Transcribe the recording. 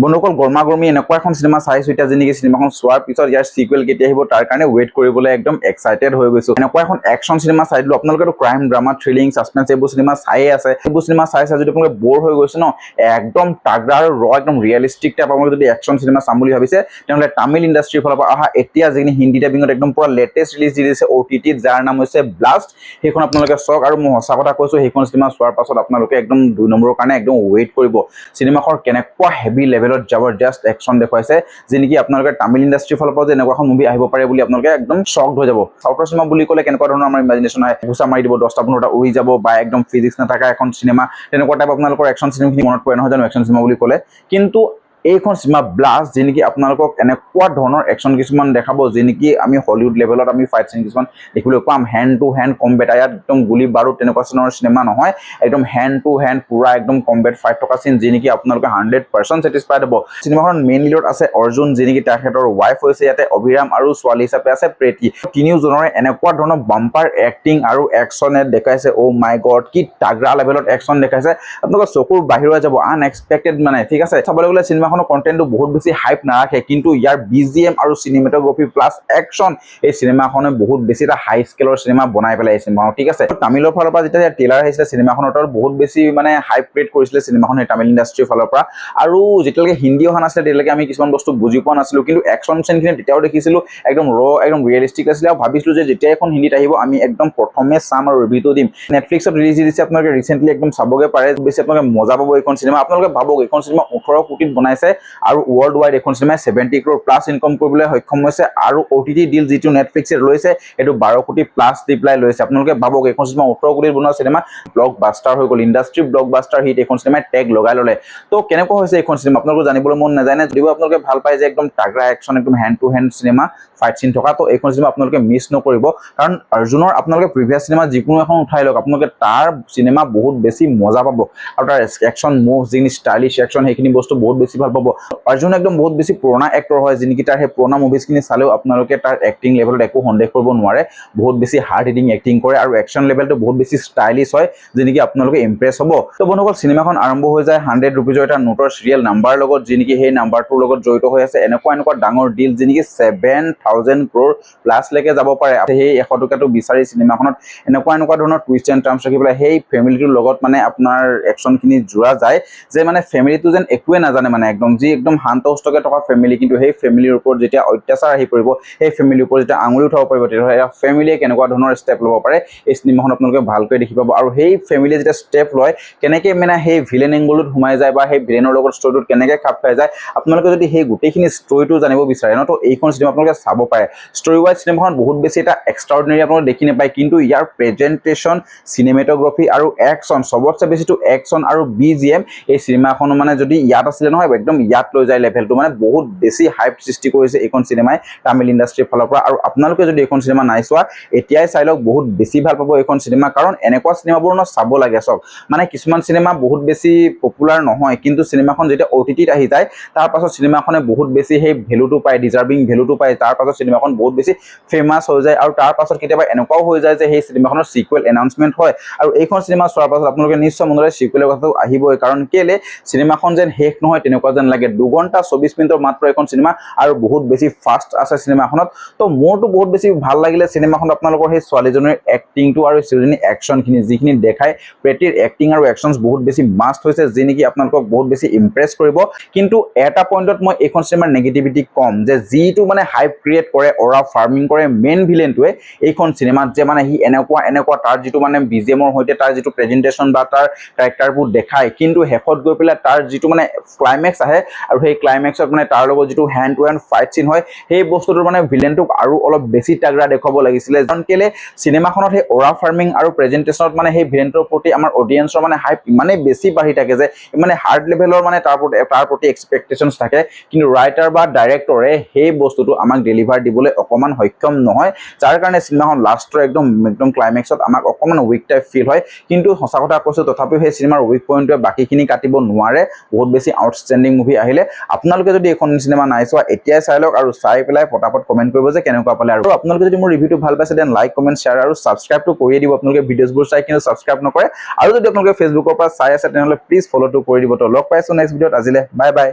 বন্ধুসকল গৰমা-গৰমি এনেকুৱা এখন সিনেমা চাইছো এতিয়া যেনেকি সিনেমাখন চোৱাৰ পিছত ইয়াৰ সিকুৱেল কেতিয়া আহিব তাৰ কাৰণে ৱেইট কৰিবলৈ একদম এক্সাইটেড হৈ গৈছো। এনেকুৱা এখন একশন সিনেমা চাই দিলো। আপোনালোকেতো ক্ৰাইম ড্ৰামা থ্ৰিলিং সাসপেন্স এইবোৰ সিনেমা চাইয়ে আছে। এইবোৰ সিনেমা চাইছে যদি আপোনালোকে বৰ হৈ গৈছে ন, একদম তাগৰা আৰু ৰ একদম ৰিয়েলিষ্টিক টাইপ আপোনালোকে যদি একশন সিনেমা চাম বুলি ভাবিছে তেনেহ'লে তামিল ইণ্ডাষ্ট্ৰীৰ ফালৰ পৰা অহা এতিয়া যিখিনি হিন্দী ডাবিঙত একদম পুৰা লেটেষ্ট ৰিলিজ দি দিছে OTT যাৰ নাম হৈছে ব্লাষ্ট, সেইখন আপোনালোকে চাওক। আৰু মই সঁচা কথা কৈছো সেইখন সিনেমা চোৱাৰ পাছত আপোনালোকে একদম 2 নম্বৰৰ কাৰণে একদম ৱেইট কৰিব। সিনেমাখন কেনেকুৱা হেভি লেভেলত জবৰদস্ত একশন দেখুৱাইছে যেনেকি আপোনালোকে তামিল ইণ্ডাষ্ট্ৰীৰ ফালৰ পৰা যে এনেকুৱা এখন মুভি আহিব পাৰে বুলি আপোনালোকে একদম শ্বকড হৈ যাব। সাউথৰ সিনেমা বুলি ক'লে কেনেকুৱা ধৰণৰ আমাৰ ইমাজিনেশ্যন হয়, ঘুচা মাৰি দিব 10টা 15টা উৰি যাব বা একদম ফিজিক্স নাথাকা এখন সিনেমা, তেনেকুৱা টাইপ আপোনালোকৰ একশন সিনেমাখিনি মনত পৰে নহয় জানো একশন সিনেমা বুলি ক'লে। কিন্তু এইখন সিনেমা ব্লাষ্ট যেনেকি আপোনালোকক এনেকুৱা ধৰণৰ একশন কিছুমান দেখাব যেনেকি আমি হলিউড লেভেলত আমি ফাইট সিন কিছুমান দেখিবলৈ পাম। হেণ্ড টু হেণ্ড কম্বেট, ইয়াত একদম গুলি বাৰুদ তেনেকুৱা ধৰণৰ সিনেমা নহয়, একদম হেণ্ড টু হেণ্ড পুৰা একদম কম্বেট ফাইট থকা সিন যেনেকি আপোনালোকে 100% ছেটিছফাইড হ'ব। সিনেমাখন মেইন লিডত আছে অৰ্জুন যেনেকি তেখেতৰ ৱাইফ হৈছে ইয়াতে অভিৰাম আৰু ছোৱালী হিচাপে আছে প্ৰীতি। তিনিওজনৰে এনেকুৱা ধৰণৰ বাম্পাৰ এক্টিং আৰু একশনে দেখাইছে। অ' মাই গড কি তাগৰা লেভেলত একশন দেখাইছে, আপোনালোকৰ চকুৰ বাহিৰ হৈ যাব আনএক্সপেক্টেড মানে। ঠিক আছে, চাবলৈ গ'লে সিনেমাখনৰ কণ্টেন্টটো বহুত বেছি হাইপ নাৰাখে, কিন্তু ইয়াৰ BGM আৰু চিনেমেটোগ্ৰাফি প্লাছ একশন এই সিনেমাখনে বহুত বেছি এটা হাই স্কেলৰ সিনেমা বনাই পেলাই এই সিনেমাখন। ঠিক আছে, তামিলৰ ফালৰ পৰা যেতিয়া ট্ৰেইলাৰ আহিছিলে সিনেমাখনৰ বহুত বেছি মানে হাইপ ক্ৰিয়েট কৰিছিলে সিনেমাখন এই তামিল ইণ্ডাষ্ট্ৰীৰ ফালৰ পৰা। আৰু যেতিয়ালৈকে হিন্দী অহা নাছিলে তেতিয়ালৈকে আমি কিছুমান বস্তু বুজি পোৱা নাছিলো, কিন্তু একশন চিনখিনি তেতিয়াও দেখিছিলো একদম একদম ৰিয়েলিষ্টিক আছিলে। আৰু ভাবিছিলো যে যেতিয়া এখন হিন্দীত আহিব আমি একদম প্ৰথমে চাম আৰু ৰিভিউটো দিম। নেটফ্লিক্সত ৰিলিজ দিছে আপোনালোকে ৰিচেণ্টলি একদম চাবগে পাৰে, বেছি আপোনালোকে মজা পাব এইখন সিনেমা। আপোনালোকে ভাবক এইখন সিনেমা 18 কোটিত বনাইছে আৰু ৱৰ্ল্ড ৱাইড এইখন চিনেমাই 70 crore প্লাছ ইনকম কৰিবলৈ সক্ষম হৈছে। আৰু OTT ডিল যিটো নেটফ্লিক্সে লৈছে এইটো 12 কোটি প্লাছ দি পেলাই লৈছে। আপোনালোকে ভাবক এইখন চিনেমা 18 কোটিত বনোৱা চিনেমা ব্লকবাষ্টাৰ হৈ গ'ল, ইণ্ডাষ্ট্ৰী ব্লকবাষ্টাৰ হিট এইখন চিনেমাই টেগ লগাই ল'লে। তো কেনেকুৱা হৈছে এইখন চিনেমা আপোনালোকে জানিবলৈ মন নাযায় নে? যদিও আপোনালোকে ভাল পায় যে একদম তাগৰা একশন একদম hand to hand cinema fight scene থকা, তো এইখন চিনেমা আপোনালোকে মিছ নকৰিব। কাৰণ অৰ্জুনৰ আপোনালোকে প্ৰিভিয়াছ চিনেমা যিকোনো এখন উঠাই লওক আপোনালোকে তাৰ চিনেমা বহুত বেছি মজা পাব। আৰু তাৰ একশন মুভ যিখিনি ষ্টাইলিছ একশন সেইখিনি বস্তু বহুত বেছি ভাল পাব। অৰ্জুন একদম বহুত বেছি পুৰণা এক্টৰ হয় যেনেকি তাৰ সেই পুৰণা মুভিজখিনি চালেও আপোনালোকে তাৰ এক্টিং লেভেলত একো সন্দেহ কৰিব নোৱাৰে। বহুত বেছি হাৰ্ড হিটিং এক্টিং কৰে আৰু একশন লেভেলটো বহুত বেছি ষ্টাইলিছ হয় যেনেকি আপোনালোকে ইমপ্ৰেছ হ'ব। তো বন্ধুসকল চিনেমাখন আৰম্ভ হৈ যায় 100 rupees এটা নোটৰ চিৰিয়েল নাম্বাৰ লগত, যেনেকি সেই নাম্বাৰটোৰ লগত জড়িত হৈ আছে এনেকুৱা ডাঙৰ ডিল যেনেকি 7,000 crore প্লাছ লৈকে যাব পাৰে। সেই 100 টকাটো বিচাৰি চিনেমাখনত এনেকুৱা ধৰণৰ টুইষ্ট এণ্ড টাৰ্মছ ৰাখি পেলাই সেই ফেমিলিটোৰ লগত মানে আপোনাৰ একশনখিনি জোৰা যায় যে মানে ফেমিলিটো যেন একোৱে নাজানে মানে একদম যি একদম শান্তষ্টকে থকা ফেমিলি, কিন্তু সেই ফেমিলিৰ ওপৰত যেতিয়া অত্যাচাৰ আহি পৰিব, সেই ফেমিলিৰ ওপৰত যেতিয়া আঙুলি উঠাব পাৰিব, তেতিয়াহ'লে ফেমিলিয়ে কেনেকুৱা ধৰণৰ ষ্টেপ ল'ব পাৰে এই চিনেমাখন আপোনালোকে ভালকৈ দেখি পাব। আৰু সেই ফেমিলিয়ে যেতিয়া ষ্টেপ লয় কেনেকৈ মানে সেই ভিলেন এংগলত সোমাই যায় বা সেই ভিলেনৰ লগত ষ্টৰিটোত কেনেকৈ খাপ খাই যায়, আপোনালোকে যদি সেই গোটেইখিনি ষ্টৰিটো জানিব বিচাৰে ন, তো এইখন চিনেমা আপোনালোকে চাব পাৰে। ষ্টৰি ৱাইজ চিনেমাখন বহুত বেছি এটা এক্সট্ৰাঅৰ্ডিনেৰী আপোনালোকে দেখি নাপায়, কিন্তু ইয়াৰ প্ৰেজেণ্টেশ্যন চিনেমেটোগ্ৰাফি আৰু একশন চবতছে বেছিটো একশন আৰু BGM এই চিনেমাখন মানে যদি ইয়াত আছিলে নহয় একদম ইয়াত লৈ যায় লেভেলটো, মানে বহুত বেছি হাইপ সৃষ্টি কৰিছে এইখন চিনেমাই তামিল ইণ্ডাষ্ট্ৰীৰ ফালৰ পৰা। আৰু আপোনালোকে যদি এইখন চিনেমা নাই চোৱা এতিয়াই চাই লওক, বহুত বেছি ভাল পাব এইখন চিনেমা। কাৰণ এনেকুৱা চিনেমাবোৰ ন চাব লাগে চব, মানে কিছুমান চিনেমা বহুত বেছি পপুলাৰ নহয় কিন্তু চিনেমাখন যেতিয়া OTTত আহি যায় তাৰ পাছত চিনেমাখনে বহুত বেছি সেই ভেলুটো পায়, ডিজাৰ্ভিং ভেলুটো পায়। তাৰ পাছত চিনেমাখন বহুত বেছি ফেমাছ হৈ যায় আৰু তাৰ পাছত কেতিয়াবা এনেকুৱাও হৈ যায় যে সেই চিনেমাখনৰ সিকুৱেল এনাউন্সমেন্ট হয় আৰু এইখন চিনেমা চোৱাৰ পাছত আপোনালোকে নিশ্চয় মনলৈ সিকুৱেলৰ কথাটো আহিবই। কাৰণ কেলে চিনেমাখন যেন শেষ নহয় তেনেকুৱা যেন লাগে। 2 ঘণ্টা 24 মিনিটৰ মাত্ৰ এখন চিনেমা আৰু বহুত বেছি ফাষ্ট আছে চিনেমাখনত। তো মোৰতো বহুত বেছি ভাল লাগিলে চিনেমাখনত আপোনালোকৰ সেই ছোৱালীজনীৰ এক্টিংটো আৰু ছোৱালীজনীৰ একশনখিনি যিখিনি দেখায়, প্ৰীতিৰ এক্টিং আৰু একশনছ বহুত বেছি মাষ্ট হৈছে যি নেকি আপোনালোকক বহুত বেছি ইমপ্ৰেছ কৰিব। কিন্তু এটা পইণ্টত মই এইখন চিনেমাৰ নেগেটিভিটি কম, যে যিটো মানে হাইপ ক্ৰিয়েট কৰে অৰা ফাৰ্মিং কৰে মেইন ভিলেনটোৱে এইখন চিনেমাত, যে মানে সি এনেকুৱা তাৰ যিটো মানে BGMৰ সৈতে তাৰ যিটো প্ৰেজেণ্টেশ্যন বা তাৰ কেৰেক্টাৰবোৰ দেখায়, কিন্তু শেষত গৈ পেলাই তাৰ যিটো মানে ক্লাইমেক্স আহে আৰু সেই ক্লাইমেক্সত মানে তাৰ লগত যিটো হেণ্ড টু হেণ্ড ফাইট চিন হয় সেই বস্তুটোৰ মানে ভিলেনটোক আৰু অলপ বেছি তাগৰা দেখুৱাব লাগিছিলে। কাৰণ কেলে চিনেমাখনত সেই অৰা ফাৰ্মিং আৰু প্ৰেজেণ্টেশ্যনত মানে সেই ভিলেনটোৰ প্ৰতি আমাৰ অডিয়েন্সৰ মানে হাইপ ইমানেই বেছি বাঢ়ি থাকে যে মানে হাৰ্ড লেভেলৰ মানে তাৰ প্ৰতি এক্সপেক্টেশ্যনছ থাকে, কিন্তু ৰাইটাৰ বা ডাইৰেক্টৰে সেই বস্তুটো আমাক ডেলিভাৰ দিবলৈ অকণমান সক্ষম নহয়, যাৰ কাৰণে চিনেমাখন লাষ্টৰ একদম ক্লাইমেক্সত আমাক অকণমান উইক টাইপ ফিল হয়। কিন্তু সঁচা কথা কৈছোঁ তথাপিও সেই চিনেমাৰ উইক পইণ্টটোৱে বাকীখিনি কাটিব নোৱাৰে। বহুত বেছি আউটষ্টেণ্ডিং মুভি আহিলে। আপোনালোকে যদি এইখন চিনেমা নাই চোৱা এতিয়াই চাই লওক আৰু চাই পেলাই পটাপট কমেণ্ট কৰিব যে কেনেকুৱা পালে। আৰু আপোনালোকে যদি মোৰ ৰিভিউটো ভাল পাইছে দেন লাইক কমেণ্ট শ্বেয়াৰ আৰু ছাবস্ক্ৰাইবটো কৰিয়ে দিব। আপোনালোকে ভিডিঅ'ছবোৰ চাই কিন্তু ছাবস্ক্ৰাইব নকৰে। আৰু যদি আপোনালোকে ফেচবুকৰ পৰা চাই আছে তেনেহ'লে প্লিজ ফ'ল'টো কৰি দিব। তো লগ পাইছোঁ নেক্সট ভিডিঅ'ত, আজিলে বাই বাই।